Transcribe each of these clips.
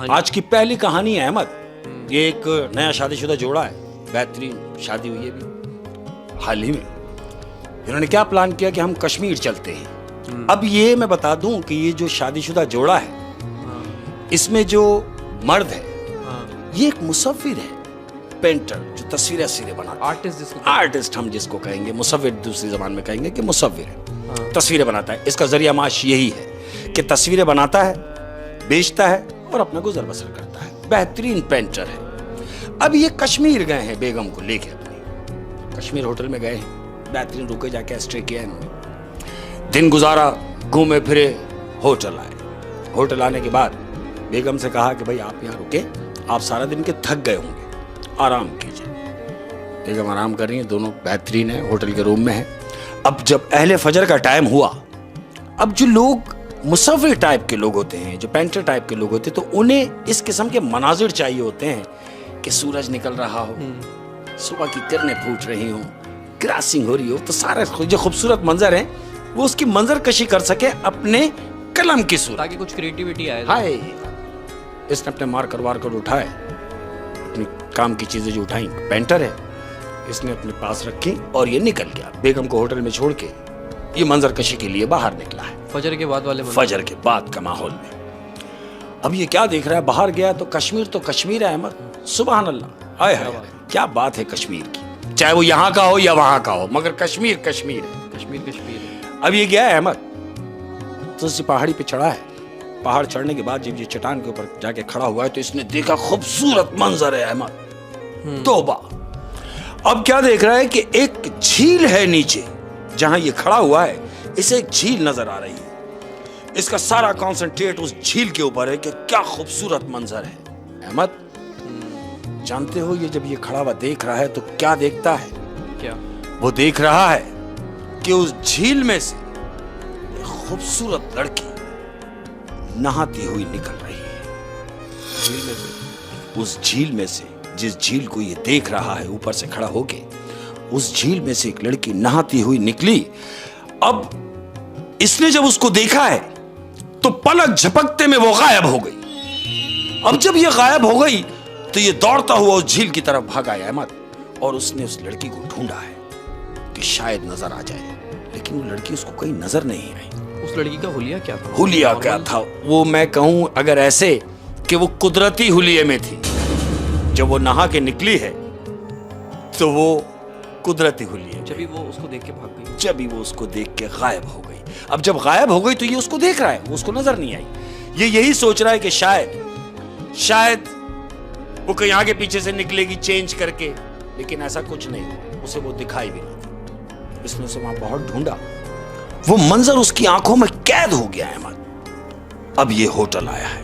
آج کی پہلی کہانی ہے احمد، یہ ایک نیا شادی شدہ جوڑا ہے، بہترین شادی ہوئی ہے ابھی حال ہی میں۔ انہوں نے کیا پلان کیا کہ ہم کشمیر چلتے ہیں۔ اب یہ میں بتا دوں کہ یہ جو شادی شدہ جوڑا ہے، اس میں جو مرد ہے یہ ایک مصور ہے، پینٹر جو تصویریں بناتا ہے، آرٹسٹ ہم جس کو کہیں گے، مصور دوسری زبان میں کہیں گے کہ مصور ہے، تصویریں بناتا ہے۔ اس کا ذریعہ معاش یہی ہے کہ تصویریں بناتا ہے، بیچتا ہے اور اپنا گزر بسر کرتا ہے، بہترین پینٹر ہے۔ اب یہ کشمیر گئے ہیں بیگم کو لے کے، اپنی کشمیر ہوٹل میں گئے ہیں، بہترین رکے جا کے اسٹے کیا انہوں نے، دن گزارا، گھومے پھرے، ہوٹل آئے۔ ہوٹل آنے کے بعد بیگم سے کہا کہ بھائی آپ یہاں رکے، آپ سارا دن کے تھک گئے ہوں گے، آرام کیجئے۔ بیگم آرام کر رہی ہیں، دونوں بہترین ہیں، ہوٹل کے روم میں ہیں۔ اب جب اہل فجر کا ٹائم ہوا، اب جو لوگ مصور ٹائپ کے لوگ ہوتے ہیں، جو پینٹر ٹائپ کے لوگ ہوتے ہیں، تو انہیں اس قسم کے مناظر چاہیے ہوتے ہیں کہ سورج نکل رہا ہو، صبح کی کرنیں پھوٹ رہی ہوں، کراسنگ ہو رہی ہو، تو سارے جو خوبصورت منظر ہیں وہ اس کی منظر کشی کر سکے اپنے قلم کی صورت، تاکہ کچھ کریٹیوٹی آئے۔ ہائے اس نے اپنے مار کر اٹھائے، اپنی کام کی چیزیں جو اٹھائیں، پینٹر ہے، اس نے اپنے پاس رکھی اور یہ نکل گیا بیگم کو ہوٹل میں چھوڑ کے، یہ منظر کشی کے لیے باہر نکلا ہے، فجر کے بعد والے منظر، فجر کے بعد کا ماحول میں۔ اب یہ کیا دیکھ رہا ہے، باہر گیا تو کشمیر ہے احمد، سبحان اللہ، ہائے ہائے کیا بات ہے کشمیر کی، چاہے وہ یہاں کا ہو یا وہاں کا ہو، مگر کشمیر ہے، کشمیر ہے۔ اب یہ گیا ہے احمد تو اسی پہاڑی پہ چڑھا ہے۔ پہاڑ چڑھنے کے بعد جب یہ چٹان کے اوپر جا کے کھڑا ہوا ہے تو اس نے دیکھا خوبصورت منظر ہے احمد، توبہ۔ اب کیا دیکھ رہا ہے کہ ایک جھیل ہے نیچے جہاں یہ کھڑا ہوا ہے، اسے ایک جھیل نظر آ رہی ہے، اس کا سارا کانسنٹریٹ اس جھیل کے اوپر ہے کہ کیا خوبصورت منظر ہے۔ احمد جانتے ہو یہ جب یہ کھڑا ہوا دیکھ رہا ہے تو کیا دیکھتا ہے؟ کیا وہ دیکھ رہا ہے کہ اس جھیل میں سے ایک خوبصورت لڑکی نہاتی ہوئی نکل رہی ہے، جھیل میں سے، اس جھیل میں سے، جس جھیل کو یہ دیکھ رہا ہے اوپر سے کھڑا ہو کے، اس جھیل میں سے ایک لڑکی نہاتی ہوئی نکلی۔ اب اس نے جب اس کو دیکھا ہے تو پلک جھپکتے میں وہ غائب ہو گئی۔ اب جب یہ غائب ہو گئی تو یہ دوڑتا ہوا اس جھیل کی طرف بھاگا ہے احمد، اور اس نے اس لڑکی کو ڈھونڈا ہے کہ شاید نظر آ جائے، لیکن وہ لڑکی اس کو کہیں نظر نہیں آئی۔ اس لڑکی کا حلیہ کیا تھا؟ حلیہ کیا تھا؟ وہ میں کہوں اگر ایسے کہ وہ قدرتی حلیے میں تھی، جب وہ نہا کے نکلی ہے تو وہ قدرتی حلیے، جبھی وہ اس کو دیکھ کے بھاگ گئی، جبھی وہ اس کو دیکھ کے غائب ہو گئی۔ اب جب غائب ہو گئی تو یہ اس کو دیکھ رہا ہے، وہ اس کو نظر نہیں آئی، یہ یہی سوچ رہا ہے کہ شاید وہ کہیں آگے پیچھے سے نکلے گی چینج کر کے، لیکن ایسا کچھ نہیں، اسے وہ دکھائی بھی نہیں تھی۔ اس نے اسے وہاں بہت ڈھونڈا، وہ منظر اس کی آنکھوں میں قید ہو گیا ہے احمد۔ اب یہ ہوٹل آیا ہے،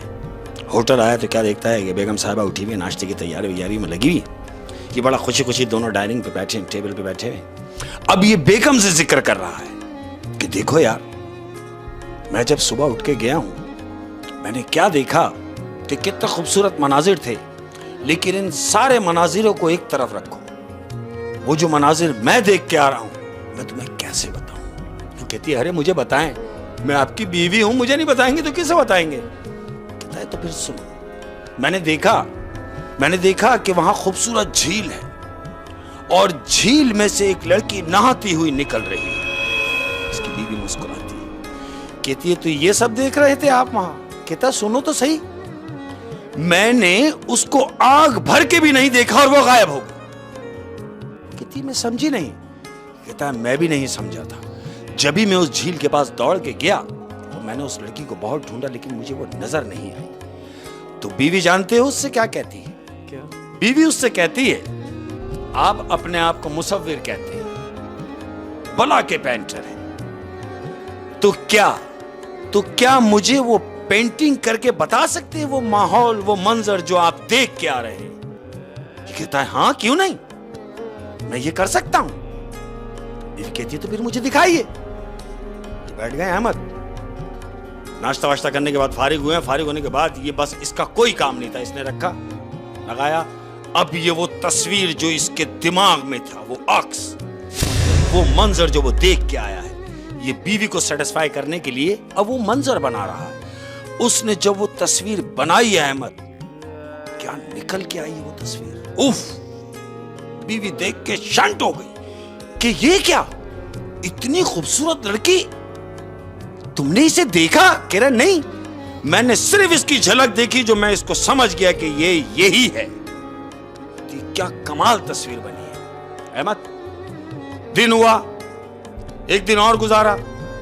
ہوٹل آیا تو کیا دیکھتا ہے کہ بیگم صاحبہ اٹھی ہوئی، ناشتے کی تیاری میں لگی ہوئی، یہ بڑا خوشی دونوں ڈائننگ پہ بیٹھے ہیں، ٹیبل پہ بیٹھے ہیں۔ اب یہ بیگم سے ذکر کر رہا ہے کہ دیکھو یار، میں جب صبح اٹھ کے گیا ہوں میں نے کیا دیکھا کہ کتنے خوبصورت مناظر تھے، لیکن ان سارے مناظروں کو ایک طرف رکھو، وہ جو مناظر میں دیکھ کے آ رہا ہوں میں تمہیں کیسے بتاؤں؟ وہ کہتی ہے ارے مجھے بتائیں، میں آپ کی بیوی ہوں، مجھے نہیں بتائیں گے تو کسے بتائیں گے؟ کہتا ہے تو پھر سنو، میں نے دیکھا کہ وہاں خوبصورت جھیل ہے اور جھیل میں سے ایک لڑکی نہاتی ہوئی نکل رہی ہے۔ اس کی بیوی مسکراتی ہے، کہتی ہے تو یہ سب دیکھ رہے تھے آپ وہاں؟ کہتا سنو تو صحیح، میں نے اس کو آنکھ بھر کے بھی نہیں دیکھا اور وہ غائب ہو گئی۔ کہتی میں سمجھی نہیں۔ کہتا ہے میں بھی نہیں سمجھا تھا، جب ہی میں اس جھیل کے پاس دوڑ کے گیا تو میں نے اس لڑکی کو بہت ڈھونڈا لیکن مجھے وہ نظر نہیں آئی۔ تو بیوی جانتے ہو اس سے کیا کہتی ہے؟ کیا؟ بیوی اس سے کہتی ہے آپ اپنے آپ کو مصور کہتے ہیں، بلا کے پینٹر ہیں، تو کیا مجھے وہ پینٹنگ کر کے بتا سکتے ہیں وہ ماحول، وہ منظر جو آپ دیکھ کے آ رہے ہیں؟ یہ کہتا ہے ہاں کیوں نہیں، میں یہ کر سکتا ہوں۔ بیوی کہتی ہے تو پھر مجھے دکھائیے۔ بیٹھ گئے احمد، ناشتہ واشتہ کرنے کے بعد فارغ ہوئے ہیں۔ فارغ ہونے کے بعد یہ بس اس کا کوئی کام نہیں تھا، اس نے رکھا لگایا۔ اب یہ وہ تصویر جو اس کے دماغ میں تھا، وہ عکس، وہ منظر جو وہ دیکھ کے آیا ہے، یہ بیوی کو سیٹسفائی کرنے کے لیے اب وہ منظر بنا رہا ہے۔ اس نے جب وہ تصویر بنائی ہے احمد، क्या निकल के आई है वो तस्वीर। उफ, बीवी देख के शांत हो गई कि ये क्या, इतनी खूबसूरत लड़की, तुमने इसे देखा? कह रहा नहीं, मैंने सिर्फ इसकी झलक देखी जो मैं इसको समझ गया कि ये यही है। क्या कमाल तस्वीर बनी है अहमद। दिन हुआ, एक दिन और गुजारा,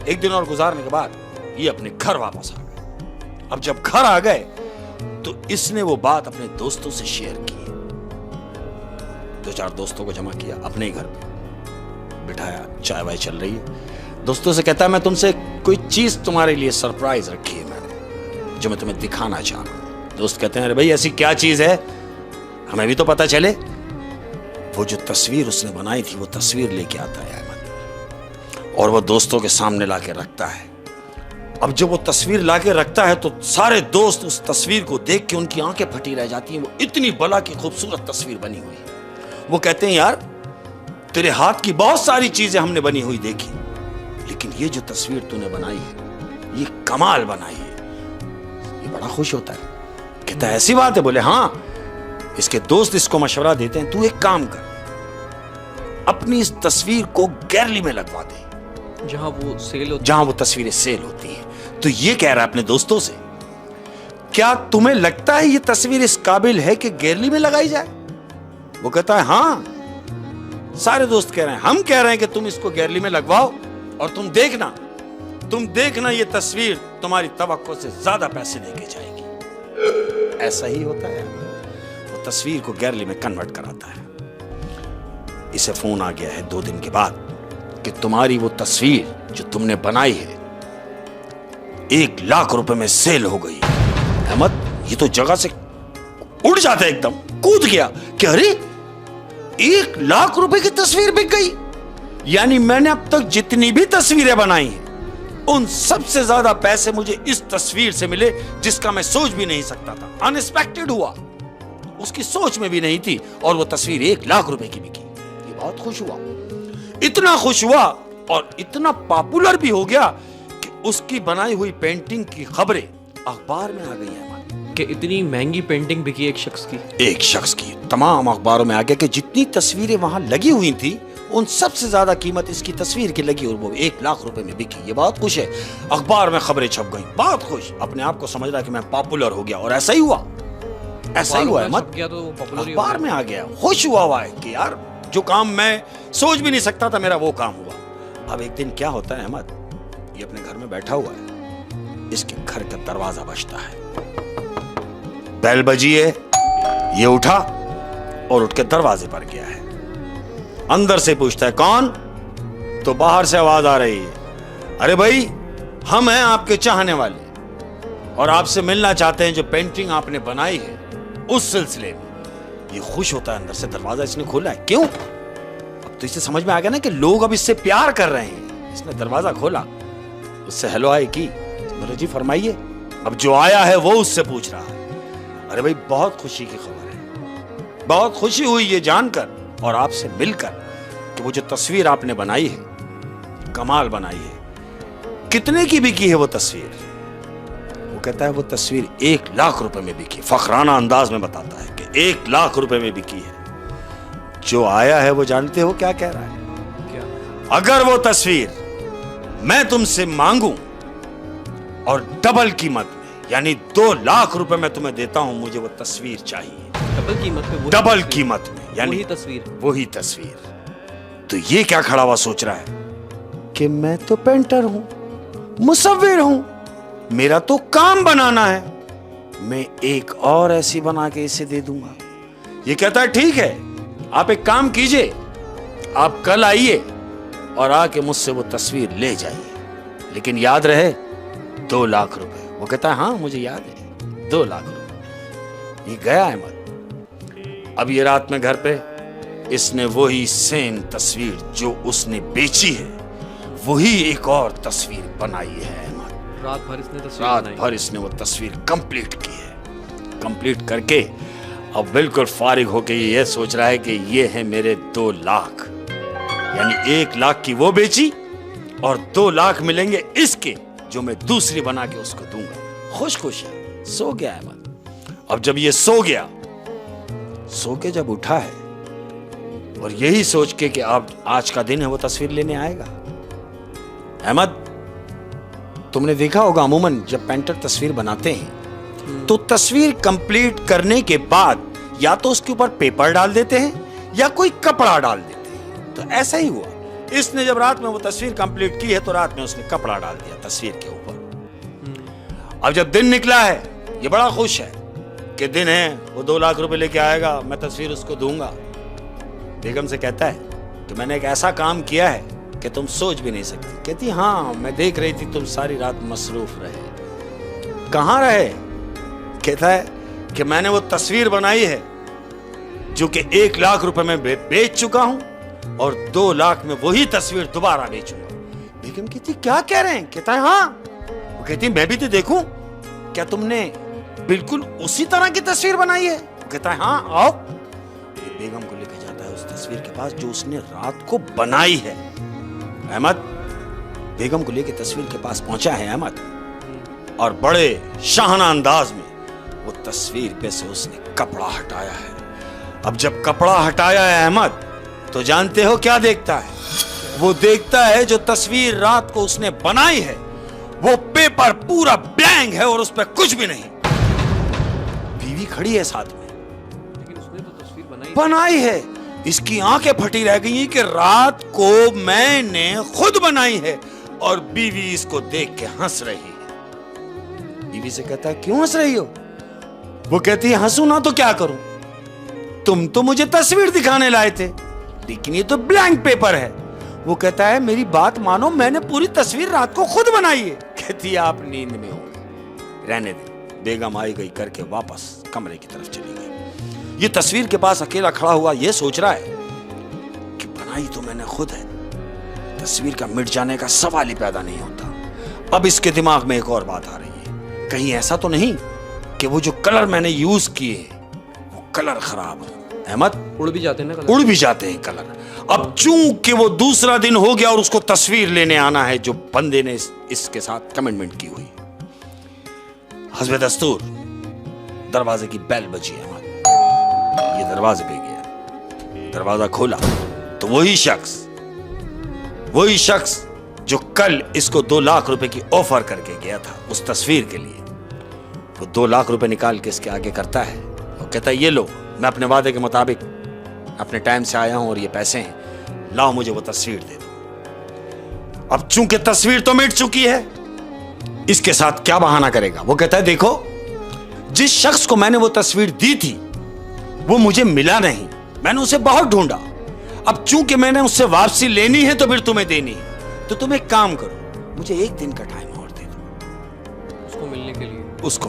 एक दिन और गुजारने के बाद ये अपने घर वापस आ गए। अब जब घर आ गए तो इसने वो बात अपने दोस्तों से शेयर की। 2-4 दोस्तों को जमा किया, अपने ही घर पे बिठाया, चाय वाय चल रही है। दोस्तों से कहता है मैं तुमसे कोई चीज तुम्हारे लिए सरप्राइज रखी है मैंने, जो मैं तुम्हें दिखाना चाह रहा हूं। दोस्त कहते हैं अरे भाई ऐसी क्या चीज है, हमें भी तो पता चले। वो जो तस्वीर उसने बनाई थी वो तस्वीर लेके आता है अहमद, और वो दोस्तों के सामने लाके रखता है। अब जब वो तस्वीर लाके रखता है तो सारे दोस्त उस तस्वीर को देख के उनकी आंखें फटी रह जाती हैं। वो इतनी बला की खूबसूरत तस्वीर बनी हुई है। वो कहते हैं यार तेरे हाथ की बहुत सारी चीजें हमने बनी हुई देखी, लेकिन ये जो तस्वीर तूने बनाई है ये कमाल बनाई है। ये बड़ा खुश होता है, कहता है ऐसी बात है? बोले हाँ। इसके दोस्त इसको मशवरा देते हैं तू एक काम कर, अपनी इस तस्वीर को गैलरी में लगवा दे जहां वो तस्वीरें सेल होती हैं। तो ये कह रहा है अपने दोस्तों से, क्या तुम्हें लगता है ये तस्वीर इस काबिल है कि गैलरी में लगाई जाए? वो कहता है हाँ। सारे दोस्त कह रहे हैं, हम कह रहे हैं कि तुम इसको गैलरी में लगवाओ और तुम देखना ये तस्वीर तुम्हारी तवक्को से ज्यादा पैसे देके जाएगी। ऐसा ही होता है। वो तस्वीर को गैलरी में कन्वर्ट कराता है। इसे फोन आ गया है 2 दिन के बाद कि तुम्हारी वो तस्वीर जो तुमने बनाई है 1 लाख रुपए में सेल हो गई। अहमद ये तो जगह से उड़ जाता है, एकदम कूद गया कि अरे 1 लाख रुपए की तस्वीर बिक गई। यानी मैंने अब तक जितनी भी तस्वीरें बनाई हैं उन सबसे ज्यादा पैसे मुझे इस तस्वीर से मिले, जिसका मैं सोच भी नहीं सकता था। अनएक्सपेक्टेड हुआ, उसकी सोच में भी नहीं थी, और वो तस्वीर 1 लाख रुपए की बिकी। ये बहुत खुश हुआ, इतना खुश हुआ और इतना पॉपुलर भी हो गया कि उसकी बनाई हुई पेंटिंग की खबरें अखबार में आ गई हैं कि इतनी महंगी पेंटिंग बिकी एक शख्स की। तमाम अखबारों में आ गया कि जितनी तस्वीरें वहां लगी हुई थी उन सबसे ज्यादा कीमत इसकी तस्वीर की लगी और वो 1 लाख रुपए में बिकी। ये बहुत खुश है, अखबार में खबरें छप गई, बहुत खुश, अपने आप को समझ रहा कि मैं पॉपुलर हो गया। और ऐसा ही हुआ अहमद, अखबार में आ गया, खुश हुआ है कि यार जो काम मैं सोच भी नहीं सकता था मेरा वो काम हुआ। अब एक दिन क्या होता है अहमद, ये अपने घर में बैठा हुआ है, इसके घर का दरवाजा बजता है, बेल बजी है, ये उठा और उठ के दरवाजे पर गया है। अंदर से पूछता है कौन? तो बाहर से आवाज आ रही है, अरे भाई हम हैं आपके चाहने वाले और आपसे मिलना चाहते हैं, जो पेंटिंग आपने बनाई है उस सिलसिले में। ये खुश होता है, अंदर से दरवाजा इसने खोला है। क्यों? अब तो इसे समझ में आ गया ना कि लोग अब इससे प्यार कर रहे हैं। इसने दरवाजा खोला, उससे हेलो हाय की, बोले जी फरमाइए। अब जो आया है वो उससे पूछ रहा है, अरे भाई बहुत खुशी की खबर है, बहुत खुशी हुई ये जानकर और आपसे मिलकर कि वो जो तस्वीर आपने बनाई है कमाल बनाई है। कितने की बिकी है वो तस्वीर? वो कहता है वो तस्वीर 1 लाख रुपए में बिकी। फखराना अंदाज में बताता है कि 1 लाख रुपए में बिकी है। जो आया है वो जानते हो क्या कह रहा है? क्या? अगर वो तस्वीर मैं तुमसे मांगूं और डबल कीमत में, यानी 2 लाख रुपए मैं तुम्हें देता हूं, मुझे वो तस्वीर चाहिए। डबल कीमत में? डबल कीमत में, यानी वही तस्वीर। तो ये क्या खड़ा हुआ सोच रहा है कि मैं तो पेंटर हूं, मुसव्विर हूं, मेरा तो काम बनाना है, मैं एक और ऐसी बना के इसे दे दूंगा। ये कहता है ठीक है, आप एक काम कीजिए, आप कल आइए और आके मुझसे वो तस्वीर ले जाइए, लेकिन याद रहे 2 लाख रुपए। वो कहता है हाँ मुझे याद है, 2 लाख रुपए। ये गया अहमद। अब ये रात में घर पे इसने वही सेम तस्वीर जो उसने बेची है, वही एक और तस्वीर बनाई है अहमद। रात भर इसने वो तस्वीर कंप्लीट की है। कंप्लीट करके अब बिल्कुल फारिग होके ये सोच रहा है कि ये है मेरे 2 लाख, यानी 1 लाख की वो बेची और 2 लाख मिलेंगे इसके, जो मैं दूसरी बना के उसको दूंगा। खुश खुश है, सो गया अहमद। अब जब ये सो गया سو کے جب اٹھا ہے اور یہی سوچ کے کہ اب آج کا دن ہے وہ تصویر لینے آئے گا. احمد, تم نے دیکھا ہوگا عموماً جب پینٹر تصویر بناتے ہیں تو تصویر کمپلیٹ کرنے کے بعد یا تو اس کے اوپر پیپر ڈال دیتے ہیں یا کوئی کپڑا ڈال دیتے ہیں. تو ایسا ہی ہوا, اس نے جب رات میں وہ تصویر کمپلیٹ کی ہے تو رات میں اس نے کپڑا ڈال دیا تصویر کے اوپر. اب جب دن نکلا ہے یہ بڑا خوش ہے کہ دن ہے, وہ 2 لاکھ روپے لے کے آئے گا, میں تصویر اس کو دوں گا. بیگم سے کہتا ہے کہ میں نے ایک ایسا کام کیا ہے کہ تم سوچ بھی نہیں سکتی. کہتی ہاں میں دیکھ رہی تھی تم ساری رات مصروف رہے. کہاں رہے؟ کہتا ہے کہ میں نے وہ تصویر بنائی ہے جو کہ 1 لاکھ روپے میں بیچ چکا ہوں اور 2 لاکھ میں وہی تصویر دوبارہ بیچوں گا. بیگم کہتی کیا کہہ رہے ہیں؟ کہتا ہے ہاں. وہ کہتی میں بھی تو دیکھوں, کیا تم نے بالکل اسی طرح کی تصویر بنائی ہے؟ وہ کہتا ہے ہاں آؤ. بیگم کو لے کے جاتا ہے اس تصویر کے پاس جو اس نے رات کو بنائی ہے. احمد بیگم کو لے کے تصویر کے پاس پہنچا ہے احمد, اور بڑے شاہانہ انداز میں وہ تصویر پہ سے اس نے کپڑا ہٹایا ہے. اب جب کپڑا ہٹایا ہے احمد تو جانتے ہو کیا دیکھتا ہے؟ وہ دیکھتا ہے جو تصویر رات کو اس نے بنائی ہے وہ پیپر پورا بلینک ہے اور اس پہ کچھ بھی نہیں. بیوی کھڑی ہے ساتھ میں, لیکن اس نے تو تصویر بنائی ہے. اس کی آنکھیں پھٹی رہ گئی کہ رات کو میں نے خود بنائی ہے, اور بیوی اس کو دیکھ کے ہنس رہی ہے. بیوی سے کہتا ہے کیوں ہنس رہی ہو؟ وہ کہتی ہے ہنسوں نہ تو کیا کروں, تم تو مجھے تصویر دکھانے لائے تھے لیکن یہ تو بلینک پیپر ہے. وہ کہتا ہے میری بات مانو, میں نے پوری تصویر رات کو خود بنائی ہے. کہتی ہے آپ نیند میں ہو گئے, رہنے دیں. بیگم آئی گئی کر کے واپس کمرے کی طرف چلی گئی. یہ تصویر کے پاس اکیلا کھڑا ہوا یہ سوچ رہا ہے کہ بنائی تو میں نے خود ہے, تصویر کا مٹ جانے کا سوال ہی پیدا نہیں ہوتا. اب اس کے دماغ میں ایک اور بات آ رہی ہے, کہیں ایسا تو نہیں کہ وہ جو کلر میں نے یوز کیے وہ کلر خراب ہے. احمد اڑ بھی جاتے ہیں نا, اڑ بھی جاتے ہیں کلر. اب چونکہ وہ دوسرا دن ہو گیا اور اس کو تصویر لینے آنا ہے جو بندے نے اس کے ساتھ کمٹمنٹ کی ہوئی. حسب دستور دروازے کی بیل بجی ہے. یہ دروازے پہ گیا, دروازہ کھولا تو وہی شخص جو کل اس کو 2 لاکھ روپے کی آفر کر کے گیا تھا اس تصویر کے لیے, وہ 2 لاکھ روپے نکال کے اس کے آگے کرتا ہے اور کہتا ہے یہ لو, میں اپنے وعدے کے مطابق اپنے ٹائم سے آیا ہوں اور یہ پیسے ہیں, لاؤ مجھے وہ تصویر دے دو. اب چونکہ تصویر تو مٹ چکی ہے اس کے ساتھ کیا بہانہ کرے گا؟ وہ کہتا ہے دیکھو جس شخص کو میں نے وہ تصویر دی تھی وہ مجھے ملا نہیں, میں نے اسے بہت ڈھونڈا. اب چونکہ میں نے اس سے واپسی لینی ہے تو پھر تمہیں دینی ہے, تو تم ایک کام کرو مجھے 1 دن کا ٹائم اور دے دو اس کو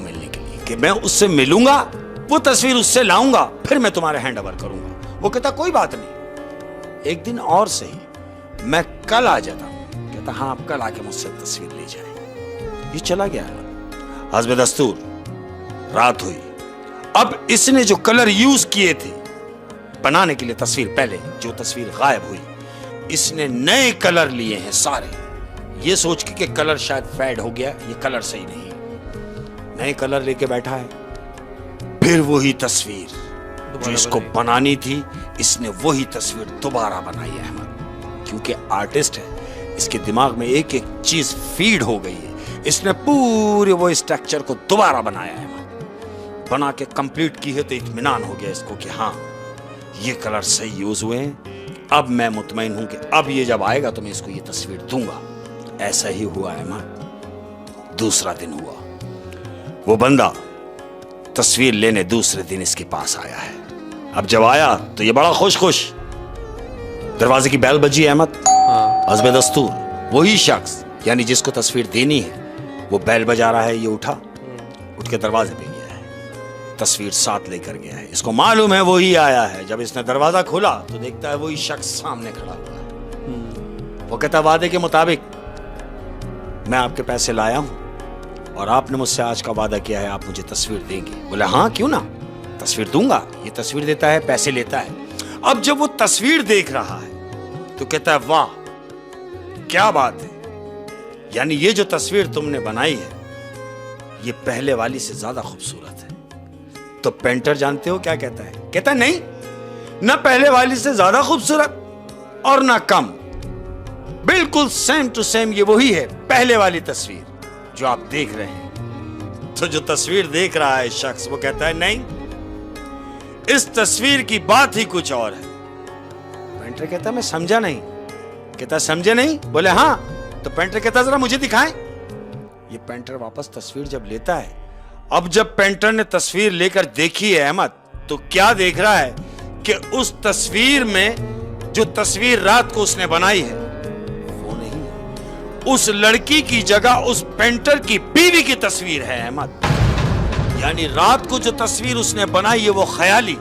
ملنے کے لیے کہ میں اس سے ملوں گا, وہ تصویر اس سے لاؤں گا, پھر میں تمہارے ہینڈ اوور کروں گا. وہ کہتا کوئی بات نہیں, 1 دن اور صحیح, میں کل آ جاتا ہوں. کہتا ہاں آپ کل آ کے مجھ سے تصویر لے جائیں. یہ چلا گیا. حسب دستور رات ہوئی. اب اس نے جو کلر یوز کیے تھے بنانے کے لیے تصویر, پہلے جو تصویر غائب ہوئی, اس نے نئے کلر لیے ہیں سارے, یہ سوچ کے کہ کلر شاید فیڈ ہو گیا, یہ کلر صحیح نہیں. نئے کلر لے کے بیٹھا ہے, پھر وہی تصویر جو اس کو بنانی تھی اس نے وہی تصویر دوبارہ بنائی ہے. احمد کیونکہ آرٹسٹ ہے, اس کے دماغ میں ایک ایک چیز فیڈ ہو گئی ہے, اس نے پورے وہ اسٹرکچر کو دوبارہ بنایا ہے. بنا کے کمپلیٹ کی ہے تو اطمینان ہو گیا اس کو کہ ہاں یہ کلر صحیح یوز ہوئے ہیں. اب میں مطمئن ہوں کہ اب یہ جب آئے گا تو میں اس کو یہ تصویر دوں گا. ایسا ہی ہوا احمد. دوسرا دن ہوا, وہ بندہ تصویر لینے دوسرے دن اس کے پاس آیا ہے. اب جب آیا تو یہ بڑا خوش, دروازے کی بیل بجی احمد. حسب دستور وہی شخص یعنی جس کو تصویر دینی ہے وہ بیل بجا رہا ہے. یہ اٹھ کے دروازے پہ گیا ہے, تصویر ساتھ لے کر گیا ہے. اس کو معلوم ہے وہی آیا ہے. جب اس نے دروازہ کھولا تو دیکھتا ہے وہی شخص سامنے کھڑا ہوا ہے. وہ کہتا وعدے کے مطابق میں آپ کے پیسے لایا ہوں اور آپ نے مجھ سے آج کا وعدہ کیا ہے آپ مجھے تصویر دیں گے. بولا ہاں کیوں نہ, تصویر دوں گا. یہ تصویر دیتا ہے, پیسے لیتا ہے. اب جب وہ تصویر دیکھ رہا ہے تو کہتا ہے واہ کیا بات ہے, یعنی یہ جو تصویر تم نے بنائی ہے یہ پہلے والی سے زیادہ خوبصورت ہے. तो पेंटर जानते हो क्या कहता है? कहता है नहीं, ना पहले वाली से ज्यादा खूबसूरत और ना कम, बिल्कुल सेम टू सेम ये वही है पहले वाली तस्वीर जो आप देख रहे हैं। तो जो तस्वीर देख रहा है शख्स, वो कहता है नहीं, इस तस्वीर की बात ही कुछ और है। पेंटर कहता है मैं समझा नहीं। कहता समझे नहीं? बोले हाँ। तो पेंटर कहता जरा मुझे दिखाएं। ये पेंटर वापस तस्वीर जब लेता है, अब जब पेंटर ने तस्वीर लेकर देखी है अहमद, तो क्या देख रहा है कि उस तस्वीर में जो तस्वीर रात को उसने बनाई है वो नहीं है। उस लड़की की जगह उस पेंटर की बीवी की तस्वीर है अहमद। यानी रात को जो तस्वीर उसने बनाई है वो ख्याली,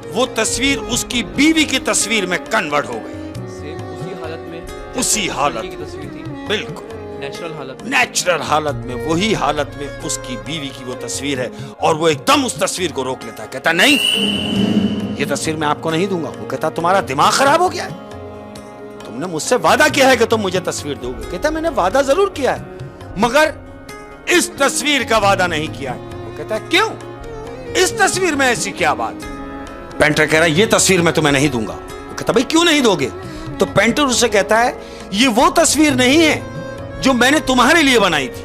वो तस्वीर उसकी बीवी की तस्वीर में कन्वर्ट हो गई। सेम उसी हालत में, उसी हालत की तस्वीर थी, बिल्कुल नेचुरल हालत में, वही हालत में उसकी बीवी की वो तस्वीर है। और वो एकदम उस तस्वीर को रोक लेता है, कहता नहीं, ये तस्वीर मैं आपको नहीं दूंगा। वो कहता तुम्हारा दिमाग खराब हो गया है, तुमने मुझसे वादा किया है कि तुम मुझे तस्वीर दोगे। कहता मैंने वादा जरूर किया है, मगर इस तस्वीर का वादा नहीं किया है। वो कहता है क्यों, इस तस्वीर में ऐसी क्या बात है? पेंटर कह रहा है ये तस्वीर मैं तुम्हें नहीं दूंगा। वो कहता भाई क्यों नहीं दोगे? तो पेंटर उससे कहता है ये वो तस्वीर नहीं है जो मैंने तुम्हारे लिए बनाई थी,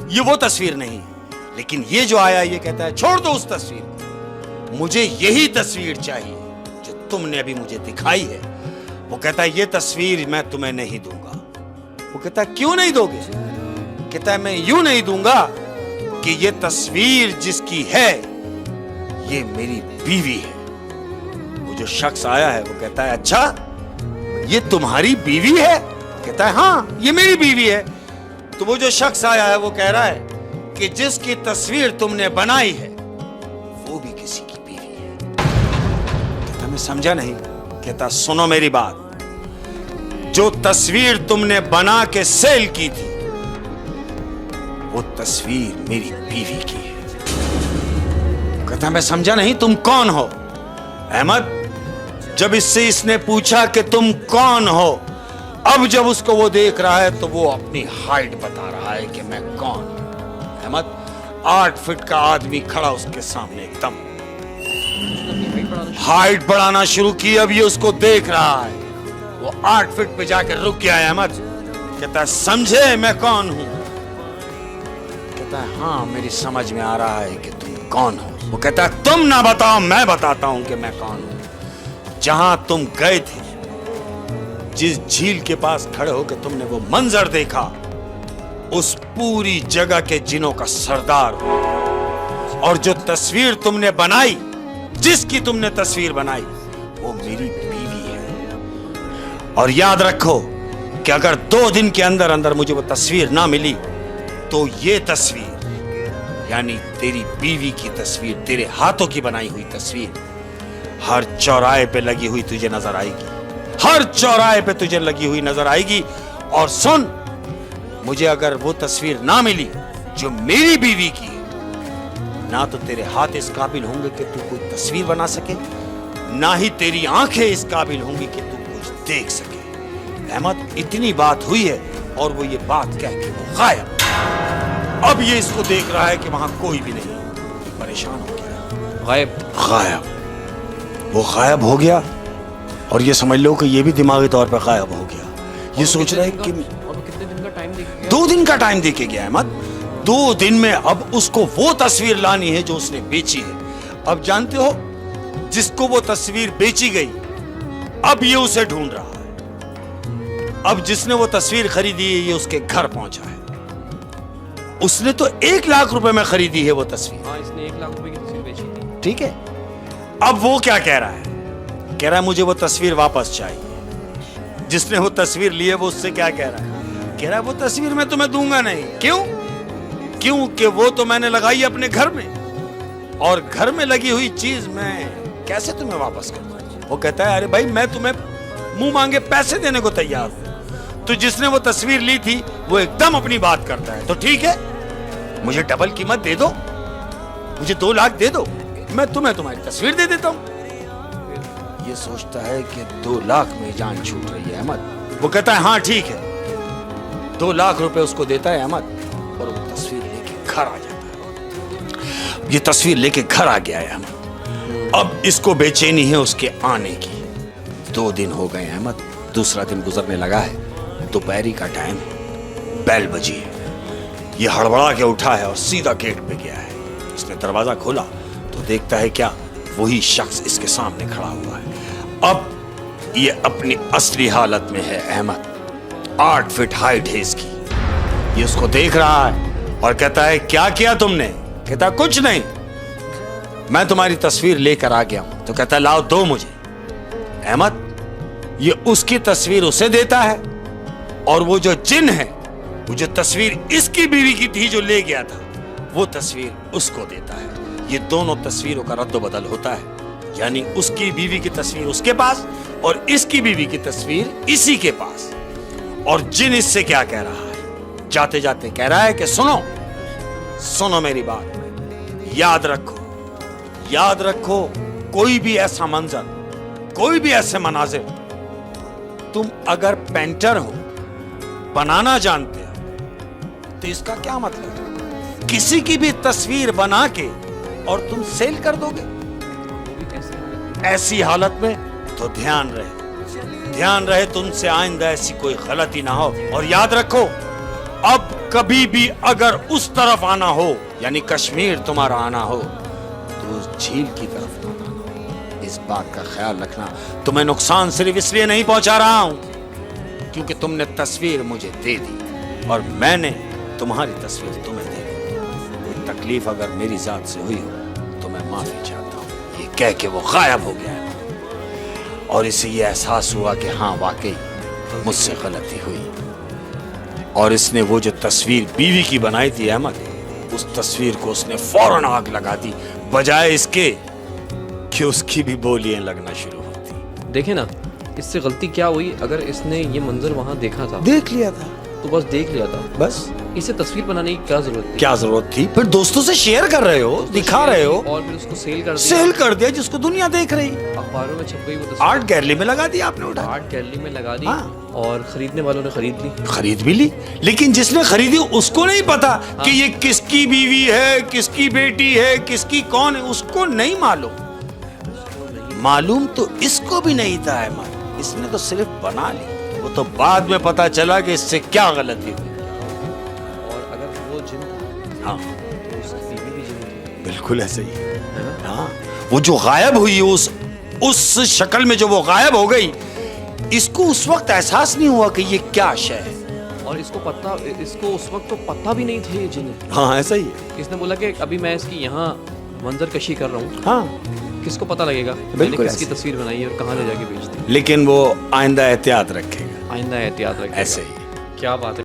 ये वो तस्वीर नहीं है। लेकिन ये जो आया ये कहता है छोड़ दो उस तस्वीर को, मुझे यही तस्वीर चाहिए जो तुमने अभी मुझे दिखाई है। वो कहता है ये तस्वीर मैं तुम्हें नहीं दूंगा। वो कहता है क्यों नहीं दोगे? कहता है मैं यूं नहीं दूंगा कि ये तस्वीर जिसकी है ये मेरी बीवी है। वो जो शख्स आया है वो कहता है अच्छा ये तुम्हारी बीवी है? कहता है हाँ ये मेरी बीवी है। तो वो जो शख्स आया है वो कह रहा है कि जिसकी तस्वीर तुमने बनाई है वो भी किसी की बीवी है। कहता मैं समझा नहीं। कहता सुनो मेरी बात, जो तस्वीर तुमने बना के सेल की थी वो तस्वीर मेरी बीवी की है। कहता मैं समझा नहीं, तुम कौन हो? अहमद जब इससे इसने पूछा कि तुम कौन हो, अब जब उसको वो देख रहा है तो वो अपनी हाइट बता रहा है कि मैं कौन। अहमद 8 फीट का आदमी खड़ा उसके सामने, एकदम हाइट बढ़ाना शुरू की। अब ये उसको देख रहा है, वो 8 फीट पे जाकर रुक गया है। अहमद कहता है समझे मैं कौन हूं? कहता है हाँ मेरी समझ में आ रहा है कि तुम कौन हो। वो कहता है तुम ना बताओ मैं बताता हूं कि मैं कौन हूं। जहां तुम गए थे, जिस झील के पास खड़े होकर तुमने वो मंजर देखा, उस पूरी जगह के जिनों का सरदार हूं। और जो तस्वीर तुमने बनाई, जिसकी तुमने तस्वीर बनाई, वो मेरी बीवी है। और याद रखो कि अगर 2 दिन के अंदर अंदर मुझे वो तस्वीर ना मिली तो ये तस्वीर यानी तेरी बीवी की तस्वीर, तेरे हाथों की बनाई हुई तस्वीर हर चौराहे पे लगी हुई तुझे नजर आएगी। हर चौराहे पे तुझे लगी हुई नजर आएगी। और सुन, मुझे अगर वो तस्वीर ना मिली जो मेरी बीवी की है, ना तो तेरे हाथ इस काबिल होंगे कि तू कोई तस्वीर बना सके, ना ही तेरी आंखें इस काबिल होंगी कि तू कुछ देख सके। अहमद इतनी बात हुई है और वो ये बात कह के वो गायब। अब ये इसको देख रहा है कि वहां कोई भी नहीं, परेशान हो गया। गायब वो गायब हो गया और ये समझ लो कि ये भी दिमागी तौर पर गायब हो गया। ये सोच रहा है कि कितने दिन का टाइम देके 2 दिन का टाइम देके गया अहमद। 2 दिन में अब उसको वो तस्वीर लानी है जो उसने बेची है। अब जानते हो, जिसको वो तस्वीर बेची गई, अब ये उसे ढूंढ रहा है। अब जिसने वो तस्वीर खरीदी है ये उसके घर पहुंचा है। उसने तो 1 लाख रुपए में खरीदी है वो तस्वीर। हाँ, इसने 1 लाख रुपए की तस्वीर बेची थी। ठीक है, अब वो क्या कह रहा है? कह रहा है मुझे वो तस्वीर वापस चाहिए। जिसने वो तस्वीर ली है वो उससे क्या कह रहा है? कह रहा है वो तस्वीर मैं तुम्हें दूंगा नहीं। क्यों? क्योंकि वो तो मैंने लगाई अपने घर में, और घर में लगी हुई चीज मैं कैसे तुम्हें वापस कर दूं? वो कहता है अरे भाई मैं तुम्हें मुंह मांगे पैसे देने को तैयार हूं। तो जिसने वो तस्वीर ली थी वो एकदम अपनी बात करता है, तो ठीक है मुझे डबल कीमत दे दो, मुझे 2 लाख दे दो, मैं तुम्हें तुम्हारी तस्वीर दे देता हूं। ये सोचता है कि 2 लाख में जान छूट रही है अहमद। वो कहता है हाँ ठीक है। 2 लाख रुपए उसको देता है अहमद और वो तस्वीर लेके घर आ जाता है। ये तस्वीर लेके घर आ गया है अहमद। अब इसको बेचैनी है उसके आने की। 2 दिन हो गए अहमद, दूसरा दिन गुजरने लगा है। दोपहरी का टाइम है, बेल बजी है। ये हड़बड़ा के उठा है और सीधा गेट पे गया है। इसने दरवाजा खोला तो देखता है क्या, वही शख्स इसके सामने खड़ा हुआ है। अब ये अपनी असली हालत में है अहमद। 8 फीट हाइट है इसकी। ये उसको देख रहा है और कहता है क्या किया तुमने? कहता कुछ नहीं, मैं तुम्हारी तस्वीर लेकर आ गया हूं। तो कहता है लाओ दो मुझे। अहमद ये उसकी तस्वीर उसे देता है और वो जो जिन है, वो जो तस्वीर इसकी बीवी की थी जो ले गया था, वो तस्वीर उसको देता है। ये दोनों तस्वीरों का रद्द बदल होता है, यानी उसकी बीवी की तस्वीर उसके पास और इसकी बीवी की तस्वीर इसी के पास। और जिन इससे क्या कह रहा है, जाते जाते कह रहा है कि सुनो सुनो मेरी बात, याद रखो कोई भी ऐसा मंजर, कोई भी ऐसे मनाजिर तुम अगर पेंटर हो, बनाना जानते हो, तो इसका क्या मतलब? किसी की भी तस्वीर बना के और तुम सेल कर दोगे ऐसी हालत में? तो ध्यान रहे तुमसे आइंदा ऐसी कोई गलती ना हो। और याद रखो, अब कभी भी अगर उस तरफ आना हो, यानी कश्मीर तुम्हारा आना हो, तो उस झील की तरफ ना आना। इस बात का ख्याल रखना। तुम्हें नुकसान सिर्फ इसलिए नहीं पहुंचा रहा हूं क्योंकि तुमने तस्वीर मुझे दे दी और मैंने तुम्हारी तस्वीर तुम्हें दे दी। कोई तकलीफ अगर मेरी जात से हुई हो तो मैं माफी चाहता हूं। ये कह के वो गायब हो गया और इसे ये एहसास हुआ कि हाँ वाकई मुझसे गलती हुई। और इसने वो जो तस्वीर बीवी की बनाई थी अहमद, उस तस्वीर को उसने फौरन आग लगा दी, बजाय इसके कि उसकी भी बोलियां लगना शुरू होती। देखे ना, इससे गलती क्या हुई? अगर इसने ये मंजर वहाँ देखा था, देख लिया था, तो बस देख लिया था, बस इसे तस्वीर बनाने की क्या जरूरत थी? क्या जरूरत थी? फिर दोस्तों से शेयर कर रहे हो, दिखा रहे हो, और फिर उसको सेल कर दिया जिसको दुनिया देख रही। अखबारों में छप गई वो तस्वीर, आर्ट गैलरी में लगा दी आपने, उठा आर्ट गैलरी में लगा दी। हाँ। और खरीदने वालों ने खरीद भी ली, लेकिन जिसने खरीदी उसको नहीं पता कि ये किसकी बीवी है, किसकी बेटी है, किसकी कौन है, उसको नहीं मालूम तो इसको भी नहीं था अहमद। इसने तो सिर्फ बना ली, वो तो बाद में पता चला कि इससे क्या गलती हुई। और अगर वो जिन था, हाँ तो उसकी बीवी भी जिन थी। बिल्कुल ऐसे ही है ना? हाँ, वो जो गायब हुई उस शक्ल में जो वो गायब हो गई, इसको उस वक्त एहसास नहीं हुआ कि ये क्या शय है। और इसको उस वक्त तो पता भी नहीं था ये जिन है। हाँ ऐसा ही है। इसने बोला कि अभी मैं इसकी यहाँ मंजर कशी कर रहा हूँ, हाँ किसको पता लगेगा मैंने किसकी तस्वीर बनाई है और कहाँ ले जाके बेच दी। लेकिन वो आइंदा एहतियात रखेगा, आइंदा एहतियात रखेगा। ऐसे ही। क्या बात है।